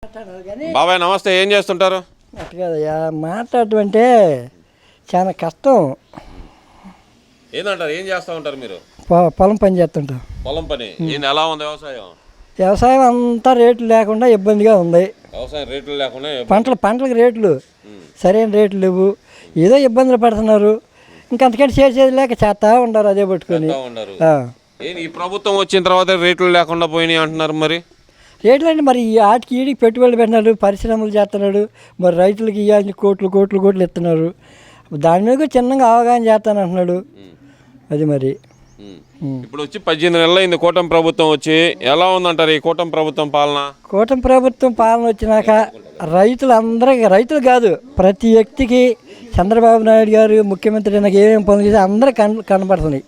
బాబాయ్ నమస్తే, ఏం చేస్తుంటారు? అట్టు కదయ్యా, మాట్లాడటం అంటే చాలా కష్టం. ఏంటంటారు, ఏం చేస్తూ ఉంటారు మీరు? పొలం పని చేస్తుంటాం. పొలం పని ఎలా ఉంది? వ్యవసాయం వ్యవసాయం అంతా రేట్లు లేకుండా ఇబ్బందిగా ఉంది. వ్యవసాయం రేట్లు లేకుండా పంటలకు రేట్లు సరైన రేట్లు లేవు, ఏదో ఇబ్బందులు పడుతున్నారు. ఇంకంతకంటే చేసేది లేక చేస్తా ఉండరు, అదే పట్టుకొని. ఈ ప్రభుత్వం వచ్చిన తర్వాత రేట్లు లేకుండా పోయినాయి అంటున్నారు. మరి రేట్లు అంటే మరి ఆటికి ఈడికి పెట్టుబడులు పెట్టినాడు, పరిశ్రమలు చేస్తున్నాడు, మరి రైతులకి ఇవ్వాల్సిన కోట్లు ఇస్తున్నారు. దాని మీద చిన్నగా అవగాహన చేస్తాను అంటున్నాడు. అది మరి ఇప్పుడు వచ్చి 18 నెలలు అయింది కూటమి ప్రభుత్వం వచ్చి. ఎలా ఉందంటారు ఈ కూటమి ప్రభుత్వం పాలన? కూటమి ప్రభుత్వం పాలన వచ్చినాక రైతులు కాదు, ప్రతి వ్యక్తికి చంద్రబాబు నాయుడు గారు ముఖ్యమంత్రి నాకు ఏమేమి పనులు చేసి అందరూ కనపడుతున్నాయి.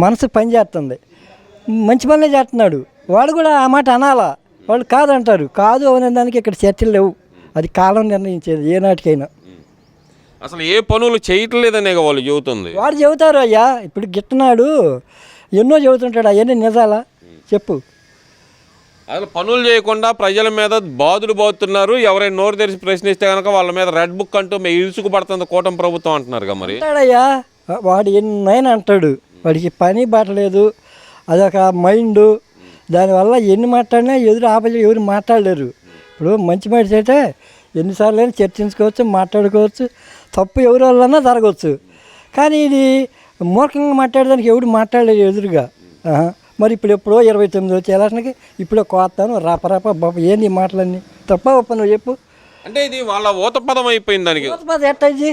మనసు పని చేస్తుంది, మంచి పనులే చేస్తున్నాడు. వాడు కూడా ఆ మాట అనాలా, వాళ్ళు కాదంటారు. కాదు అనే దానికి ఇక్కడ చర్చలు లేవు, అది కాలం నిర్ణయించేది ఏనాటికైనా. అసలు ఏ పనులు చేయట్లేదనే వాళ్ళు చెబుతుంది. వాడు చెబుతారు అయ్యా, ఇప్పుడు గిట్టనాడు ఎన్నో చెబుతుంటాడు, అవన్నీ నిజాలా చెప్పు? అసలు పనులు చేయకుండా ప్రజల మీద బాధుడు బాగుతున్నారు. ఎవరైనా నోరు తెరిచి ప్రశ్నిస్తే కనుక వాళ్ళ మీద రెడ్ బుక్ అంటూ ఇరుసుకు పడుతుంది కూటమి ప్రభుత్వం అంటున్నారు. మరి అంటాడయ్యా, వాడు ఎన్నైనా అంటాడు, వాడికి పని బాటలేదు, అదొక మైండ్. దానివల్ల ఎన్ని మాట్లాడినా ఎవరు మాట్లాడలేరు. ఇప్పుడు మంచి మనిషి అయితే ఎన్నిసార్లు అయినా చర్చించుకోవచ్చు, మాట్లాడుకోవచ్చు, తప్పు ఎవరి వల్లన్నా జరగవచ్చు. కానీ ఇది మూర్ఖంగా మాట్లాడడానికి ఎవడు మాట్లాడలేదు ఎదురుగా. మరి ఎప్పుడో 29 వచ్చే ఎలక్షన్కి ఇప్పుడే కోస్తాను రాపరాప బాబు, ఏంది ఈ మాటలన్నీ? తప్ప ఒప్ప నువ్వు చెప్పు. అంటే ఇది వాళ్ళ ఊతపదం అయిపోయింది. దానికి ఊతపదం ఎట్టయిది?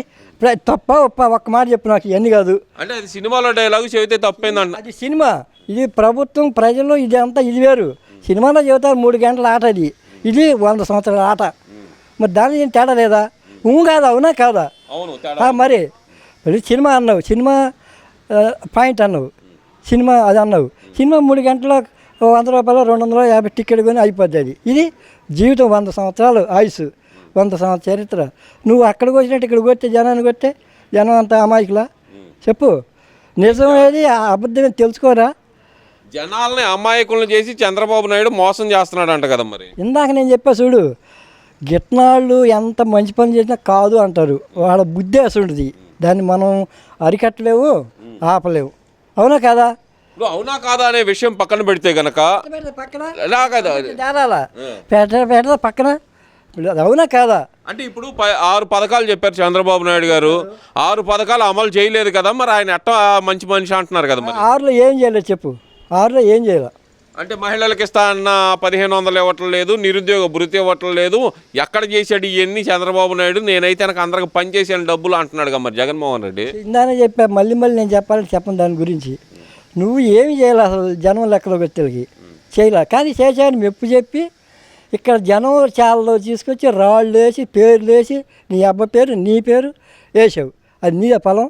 తప్ప ఒప్ప ఒక్క మాట చెప్పు నాకు, ఇవన్నీ కాదు. అంటే అది సినిమాలో డైలాగు చెబితే తప్పైందంట. అది సినిమా, ఇది ప్రభుత్వం, ప్రజలు, ఇది అంతా ఇది వేరు. సినిమాలో చెబుతారు 3 గంటల ఆట, ఇది 100 సంవత్సరాల ఆట. మరి దాని ఏం తేడా లేదా? కాదా, అవునా కాదా? మరి సినిమా అన్నావు, సినిమా పాయింట్ అన్నావు, సినిమా అది అన్నావు. సినిమా 3 గంటల 100 రూపాయలు 250 టికెట్ కొని అయిపోద్ది. అది ఇది జీవితం 100 సంవత్సరాలు ఆయుష్, 100 సంవత్సరాల చరిత్ర. నువ్వు అక్కడికి వచ్చినట్టు ఇక్కడికి వస్తే జనానికి వస్తే జనం అంతా అమాయకులా చెప్పు? నిజం ఏది అబద్ధం తెలుసుకోరా? జనాల్ని అమాయకులను చేసి చంద్రబాబు నాయుడు మోసం చేస్తున్నాడు అంట కదా. మరి ఇందాక నేను చెప్పా చూడు, గిట్నాళ్ళు ఎంత మంచి పని చేసినా కాదు అంటారు. వాళ్ళ బుద్ధి అసలుంటుంది, దాన్ని మనం అరికట్టలేవు, ఆపలేవు. అవునా కాదా? అవునా కాదా అనే విషయం పక్కన పెడితే గనక పక్కన అవునా కాదా అంటే ఇప్పుడు 6 పథకాలు చెప్పారు చంద్రబాబు నాయుడు గారు. 6 పథకాలు అమలు చేయలేదు కదా. మరి ఆయన ఎట్ట మంచి మనిషి అంటున్నారు కదా. మరి 6లో ఏం చేయలేదు చెప్పు? 6లో ఏం చేయాలి? అంటే మహిళలకు ఇస్తా అన్న 1500 ఇవ్వటం లేదు, నిరుద్యోగ భృతి ఇవ్వటం లేదు. ఎక్కడ చేశాడు ఇవన్నీ చంద్రబాబు నాయుడు? నేనైతే నాకు అందరికి పని చేసాను డబ్బులు అంటున్నాడు కదా మరి జగన్మోహన్ రెడ్డి. ఇందానే చెప్పా, మళ్ళీ నేను చెప్పను దాని గురించి. నువ్వు ఏమి చేయాలి అసలు? జనం లెక్కలో వ్యక్తులకి చేయలే, కానీ చేశాను మెప్పు చెప్పి ఇక్కడ జనం చాలా తీసుకొచ్చి రాళ్ళు వేసి పేర్లు వేసి నీ అబ్బ పేరు నీ పేరు వేసావు. అది నీదా పొలం?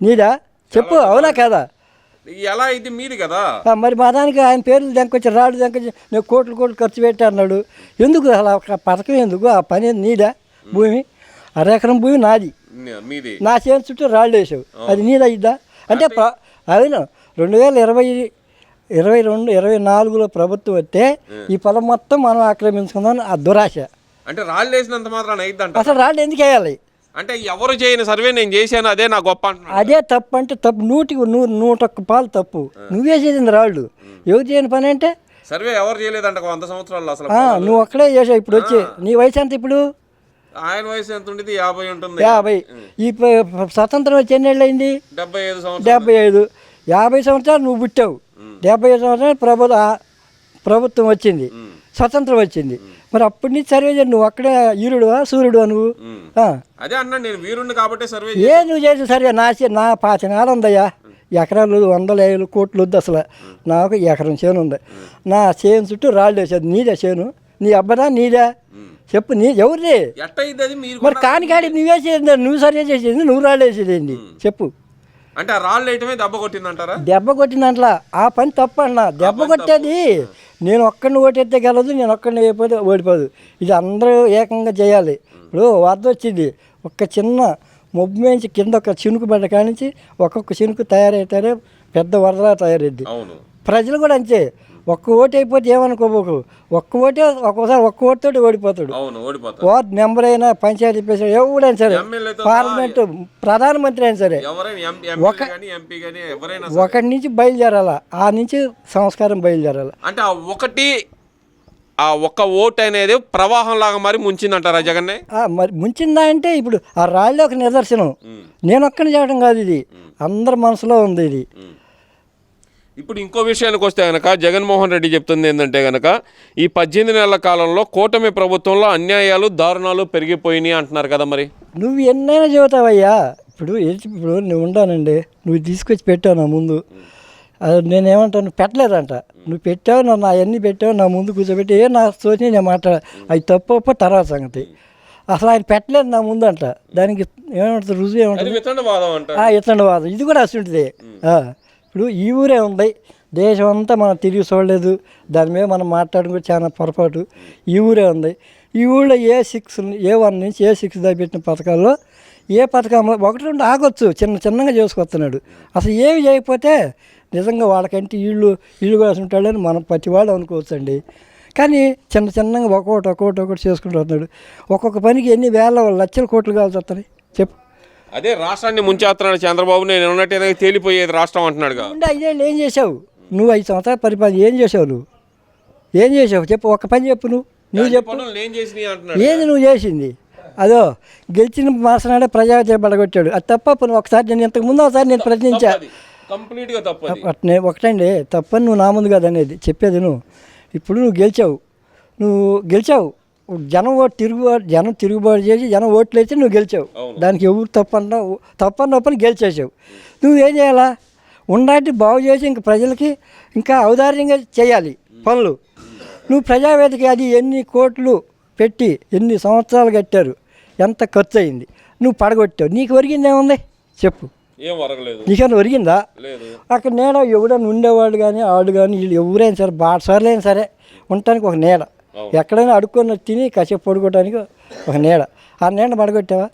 నీదా చెప్పు? అవునా కదా? ఎలా అయితే మీది కదా. మరి మా దానికి ఆయన పేర్లు దెంకొచ్చి రాళ్ళు దెంకొచ్చి నేను కోట్లు ఖర్చు పెట్టి అన్నాడు. ఎందుకు అలా పథకం ఎందుకు? ఆ పని నీదా? భూమి 1/2 ఎకరం భూమి నాది, నా చేను చుట్టూ రాళ్ళు వేసావు, అది నీదా ఇద్దా? అంటే అవును, 2022-24లో ప్రభుత్వం వస్తే ఈ పొలం మొత్తం మనం ఆక్రమించుకుందాం ఆ దురాశ. అంటే రాళ్ళు వేసినంత మాత్రం అసలు రాళ్ళు ఎందుకు వేయాలి? అంటే ఎవరు చేయని సర్వే నేను చేశాను, అదే నా గొప్ప అంటున్నాడు. అదే తప్పు అంటే తప్పు, 100% పాలు తప్పు. నువ్వే చేసింది రాళ్ళు, ఎవరు చేయని పని అంటే సర్వే ఎవరు చేయలేదంట 100 సంవత్సరాలు. అసలు నువ్వు ఒక్కడే చేసావు. ఇప్పుడు వచ్చి నీ వయసు ఎంత? ఇప్పుడు ఆయన వయసు ఎంత ఉండేది? 50 ఉంటుంది. 50. ఈ స్వతంత్రం వచ్చి ఎన్ని ఏళ్ళు అయింది? 75. 50 సంవత్సరాలు నువ్వు పుట్టావు, 75 సంవత్సరాలు ప్రభుత్వం వచ్చింది, స్వతంత్రం వచ్చింది. మరి అప్పటి నుంచి సర్వే చేసి నువ్వు అక్కడే ఈరుడువా సూర్యుడువా నువ్వు? అదే అన్నా, నేను వీరుడిని కాబట్టి సర్వే నువ్వు చేసిన సర్వే నా 5 నెలలు ఉందయ్యా. ఎకరాలు 100 కోట్లు వద్దు అసలు. నాకు ఎకరం చేను ఉంది, నా చేను చుట్టూ రాళ్ళు వేసేది. నీదే చేను? నీ అబ్బదా నీదా? చెప్పు, నీ ఎవరిది? మరి కానికాడి నువ్వేసేది, నువ్వు సర్వే చేసేది, నువ్వు రాళ్ళు వేసేది చెప్పు? అంటే రాళ్ళు వేయటమే దెబ్బ కొట్టిందంటారా? దెబ్బ కొట్టిందంటలా, ఆ పని తప్పు అన్నా. దెబ్బ కొట్టేది నేను ఒక్కడిని ఓటెత్తే గెలదు, నేను ఒక్కడిని అయిపోతే ఓడిపోదు. ఇది అందరూ ఏకంగా చేయాలి. ఇప్పుడు వరద వచ్చింది, ఒక చిన్న మొబ్బు మేంచి కింద ఒక చినుకు పడ్డ కానించి ఒక్కొక్క చినుకు తయారైతే పెద్ద వరదలా తయారైద్ది. ప్రజలు కూడా అంతే, ఒక్క ఓటు అయిపోతే ఏమనుకోబోకు, ఒక్క ఓటే ఒక్కోసారి ఒక్క ఓటుతోటి ఓడిపోతాడు. అవును, ఓడిపోతారు. వార్డ్ మెంబర్ అయినా, పంచాయతీ ప్రెసిడెంట్ ఎవడైనా సరే, ఎమ్మెల్యేతో పార్లమెంటు ప్రధానమంత్రి అయినా సరే, ఎవరైనా ఎమ్మెల్యే కానీ ఎంపీ కానీ ఎవరైనా ఒకటి నుంచి బయలుదేరాల, ఆ నుంచి సంస్కారం బయలుదేరాల. అంటే ఆ ఒక్క ఓటు అనేది ప్రవాహం లాగా మరి ముంచిందంటారా జగన్నే? మరి ముంచిందా అంటే ఇప్పుడు ఆ రాళ్ళే ఒక నిదర్శనం. నేను ఒక్కని చేయడం కాదు, ఇది అందరి మనసులో ఉంది ఇది. ఇప్పుడు ఇంకో విషయానికి వస్తే కనుక జగన్మోహన్ రెడ్డి చెప్తుంది ఏంటంటే కనుక ఈ 18 నెలల కాలంలో కూటమి ప్రభుత్వంలో అన్యాయాలు, దారుణాలు పెరిగిపోయినాయి అంటున్నారు కదా. మరి నువ్వు ఎన్నైనా చెబుతావయ్యా. ఇప్పుడు నువ్వు ఉండానండి, నువ్వు తీసుకొచ్చి పెట్టావు నా ముందు, నేనేమంటాను, పెట్టలేదంట. నువ్వు పెట్టావు, నన్ను అవన్నీ పెట్టావు, నా ముందు కూర్చోబెట్టి నా సోచి నేను మాట్లాడ, అవి తప్ప తర్వాత సంగతి. అసలు ఆయన పెట్టలేదు నా ముందు అంట. దానికి ఏమంటారు, రుజువు ఏమంటుంది, ఇతనవాదం. ఇది కూడా అసలుంటిదే. ఇప్పుడు ఈ ఊరే ఉంది, దేశం అంతా మనం తిరిగి చూడలేదు, దాని మీద మనం మాట్లాడుకుని చాలా పొరపాటు. ఈ ఊరే ఉంది. ఈ ఊళ్ళో A1 నుంచి A6 దాకా పెట్టిన పథకాల్లో ఏ పథకంలో 1-2 ఆగొచ్చు, చిన్నగా చేసుకొస్తున్నాడు. అసలు ఏమి చేయకపోతే నిజంగా వాళ్ళకంటే ఇల్లు కోసం ఉంటాడని మనం ప్రతి వాళ్ళు అనుకోవచ్చండి. కానీ చిన్నగా ఒక్కొక్కటి చేసుకుంటూ వస్తున్నాడు. ఒక్కొక్క పనికి ఎన్ని వేల లక్షల కోట్లు కావాల్సి వస్తున్నాయి చెప్పు. అదే రాష్ట్రాన్ని ముంచేస్తున్నాడు చంద్రబాబు, నేను ఉన్నట్టు తేలిపోయేది రాష్ట్రం అంటున్నాడు. 5 ఏళ్ళు ఏం చేసావు నువ్వు? 5 సంవత్సరాల పరిపాలన ఏం చేసావు నువ్వు? ఏం చేసావు చెప్పు, ఒక్క పని చెప్పు. నువ్వు చెప్పు, ఏది నువ్వు చేసింది? అదో గెలిచిన మాసనాడే ప్రజావేత్త పడగొట్టాడు, అది తప్ప. నువ్వు ఒకసారి నేను ఇంతకుముందు ఒకసారి నేను ప్రశ్నించా, ఒకటండి తప్పని నువ్వు నా ముందు కదా అనేది చెప్పేది. ఇప్పుడు నువ్వు గెలిచావు, జనం తిరుగుబాటు చేసి జనం ఓట్లు వేసి నువ్వు గెలిచావు. దానికి ఎవరు తప్పని గెలిచేసావు. నువ్వేం చేయాలా? ఉండాటి బాగు చేసి ఇంక ప్రజలకి ఇంకా ఔదార్యంగా చేయాలి పనులు. నువ్వు ప్రజావేదిక అది ఎన్ని కోట్లు పెట్టి ఎన్ని సంవత్సరాలు కట్టారు, ఎంత ఖర్చు అయింది, నువ్వు పడగొట్టావు. నీకు ఒరిగింది ఏముంది చెప్పు? నీకన్నా ఒరిగిందా? అక్కడ నీడ ఎవడన్నా ఉండేవాళ్ళు కానీ ఆడు కానీ వీళ్ళు ఎవరైనా సరే, బాటసార్లైనా సరే ఉండటానికి ఒక నీడ, ఎక్కడైనా అడుక్కొని తిని కాసేపు పడుకోవడానికి ఒక నీడ, ఆ నీడ పడగొట్టావా?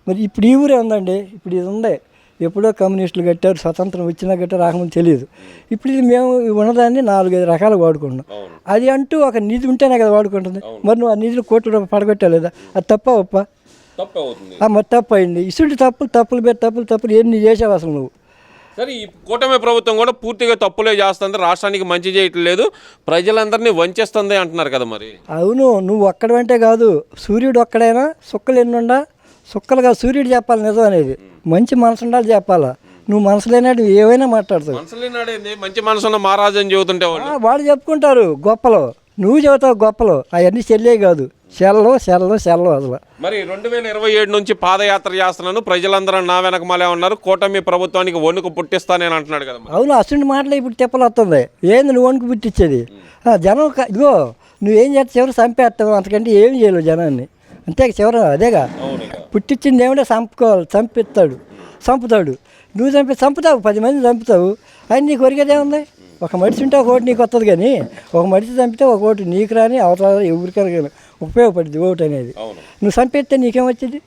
మరి ఇప్పుడు ఈ ఊరే ఉందండి. ఇప్పుడు ఇది ఉంది, ఎప్పుడో కమ్యూనిస్టులు కట్టారు, స్వతంత్రం వచ్చినా కట్టారు, రాకముందు తెలియదు. ఇప్పుడు ఇది మేము ఉన్నదాన్ని 4-5 రకాలు వాడుకుంటున్నాం. అది అంటూ ఒక నిధి ఉంటేనే కదా వాడుకుంటుంది. మరి నువ్వు ఆ నిధులు కోట్లు రూపాయలు పడగొట్టలేదా? అది తప్ప ఒప్ప? మరి తప్పు అయింది. ఇసుంటి తప్పులు ఎన్ని చేసావు అసలు నువ్వు? సరే, ఈ కూటమి ప్రభుత్వం కూడా పూర్తిగా తప్పులే చేస్తుంది, రాష్ట్రానికి మంచి చేయట్లేదు, ప్రజలందరినీ వంచేస్తుంది అంటున్నారు కదా. మరి అవును, నువ్వు ఒక్కడంటే కాదు, సూర్యుడు ఒక్కడైనా సుక్కలు ఎన్నుండా, సుక్కలుగా సూర్యుడు చెప్పాలి నిజం అనేది. మంచి మనసు ఉండాలి చెప్పాలా. నువ్వు మనసు లేనాడు ఏవైనా మాట్లాడతావు. మంచి మనసున్న మహారాజు అని చెబుతుంటే వాళ్ళు చెప్పుకుంటారు గొప్పలు, నువ్వు చెబుతావు గొప్పలు. అవన్నీ చెల్లే కాదు, సెల్లో అసలు. మరి 2027 నుంచి పాదయాత్ర చేస్తున్నాను, ప్రజలందరూ నా వెనకమాలే ఉన్నారు, కూటమి ప్రభుత్వానికి వణుకు పుట్టిస్తానని అంటున్నాడు కదా. అవును, అసలు మాటలు ఇప్పుడు తిప్పలు వస్తుంది. ఏంది నువ్వు వణుకు పుట్టించేది? జనం ఇగో నువ్వేం చేస్తే చివరి చంపేస్తావు, అంతకంటే ఏం చేయలేవు జనాన్ని. అంతే చివరి అదేగా పుట్టించింది. ఏమిటో చంపుతాడు. నువ్వు చంపుతావు, 10 మంది చంపుతావు. అది నీకు ఒరిగేదేముంది? ఒక మనిషి ఉంటే ఒక ఓటు నీకు వస్తుంది, కానీ ఒక మనిషి చంపితే ఒక ఓటు నీకు రాని అవతల ఎవరికైనా ఉపయోగపడుతుంది ఓటు అనేది. నువ్వు చంపేస్తే నీకేమొచ్చింది?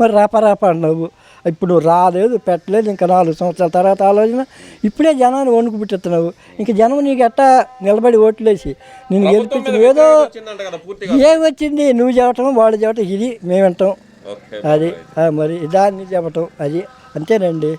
మరి రాపా అన్నావు. ఇప్పుడు నువ్వు రాలేదు, పెట్టలేదు, ఇంకా 4 సంవత్సరాల తర్వాత ఆలోచన. ఇప్పుడే జనాన్ని వణుకు పుట్టిస్తున్నావు. ఇంక జనం నీకు ఎట్టా నిలబడి ఓట్లేసి నేను గెలిపించిన ఏదో ఏం వచ్చింది? నువ్వు చెప్పటం, వాళ్ళు చెప్పటం, ఇది మేము వింటాం. అది మరి దాన్ని చెప్పటం, అది అంతేనండి.